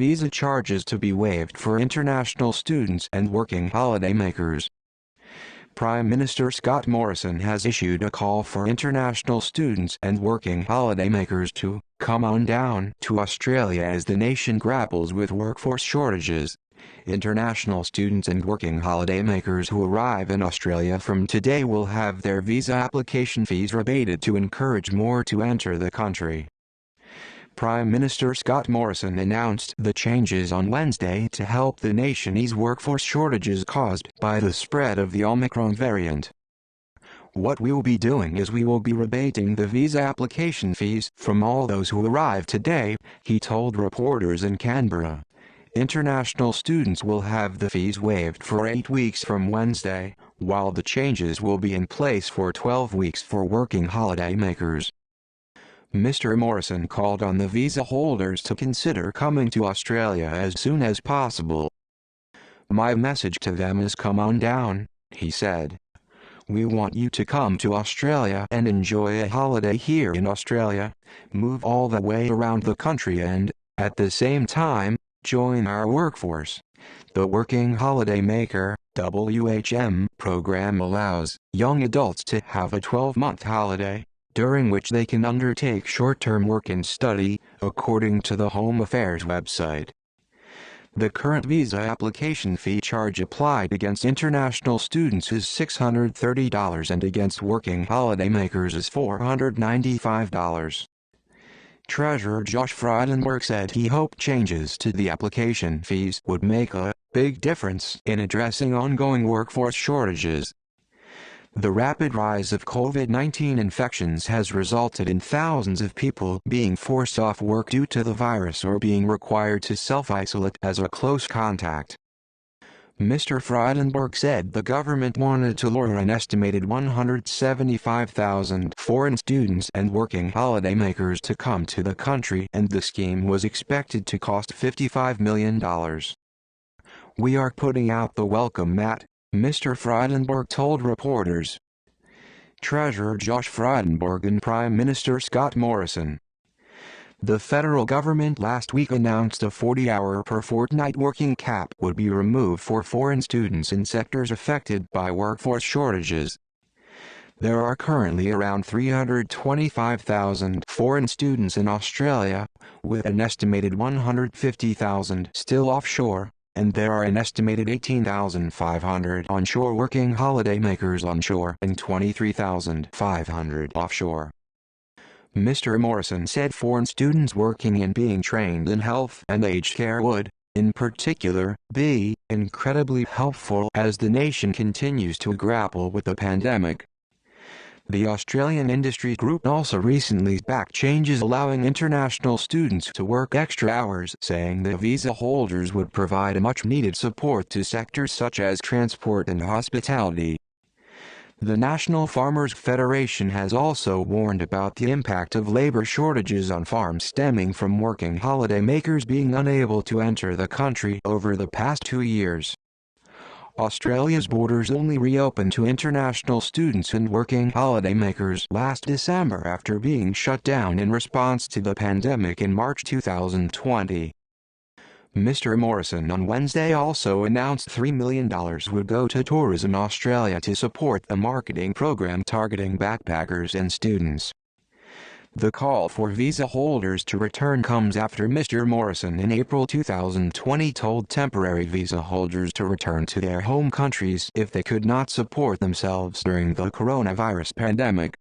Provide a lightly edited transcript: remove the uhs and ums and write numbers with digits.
visa charges to be waived for international students and working holidaymakers. Prime Minister Scott Morrison has issued a call for international students and working holidaymakers to come on down to Australia as the nation grapples with workforce shortages. International students and working holidaymakers who arrive in Australia from today will have their visa application fees rebated to encourage more to enter the country. Prime Minister Scott Morrison announced the changes on Wednesday to help the nation ease workforce shortages caused by the spread of the Omicron variant. What we will be doing is we will be rebating the visa application fees from all those who arrive today, he told reporters in Canberra. International students will have the fees waived for 8 weeks from Wednesday, while the changes will be in place for 12 weeks for working holidaymakers. Mr. Morrison called on the visa holders to consider coming to Australia as soon as possible. "My message to them is come on down," he said. "We want you to come to Australia and enjoy a holiday here in Australia, move all the way around the country and, at the same time, join our workforce." The Working Holidaymaker (WHM) program allows young adults to have a 12-month holiday, during which they can undertake short-term work and study, according to the Home Affairs website. The current visa application fee charge applied against international students is $630 and against working holidaymakers is $495. Treasurer Josh Frydenberg said he hoped changes to the application fees would make a big difference in addressing ongoing workforce shortages. The rapid rise of COVID-19 infections has resulted in thousands of people being forced off work due to the virus or being required to self-isolate as a close contact. Mr. Frydenberg said the government wanted to lure an estimated 175,000 foreign students and working holidaymakers to come to the country, and the scheme was expected to cost $55 million. "We are putting out the welcome mat," Mr. Frydenberg told reporters. Treasurer Josh Frydenberg and Prime Minister Scott Morrison. The federal government last week announced a 40-hour per fortnight working cap would be removed for foreign students in sectors affected by workforce shortages. There are currently around 325,000 foreign students in Australia, with an estimated 150,000 still offshore, and there are an estimated 18,500 onshore working holidaymakers onshore and 23,500 offshore. Mr. Morrison said foreign students working and being trained in health and aged care would, in particular, be incredibly helpful as the nation continues to grapple with the pandemic. The Australian Industry Group also recently backed changes allowing international students to work extra hours, saying the visa holders would provide much-needed support to sectors such as transport and hospitality. The National Farmers Federation has also warned about the impact of labor shortages on farms stemming from working holidaymakers being unable to enter the country over the past 2 years. Australia's borders only reopened to international students and working holidaymakers last December after being shut down in response to the pandemic in March 2020. Mr. Morrison on Wednesday also announced $3 million would go to Tourism Australia to support the marketing program targeting backpackers and students. The call for visa holders to return comes after Mr. Morrison in April 2020 told temporary visa holders to return to their home countries if they could not support themselves during the coronavirus pandemic.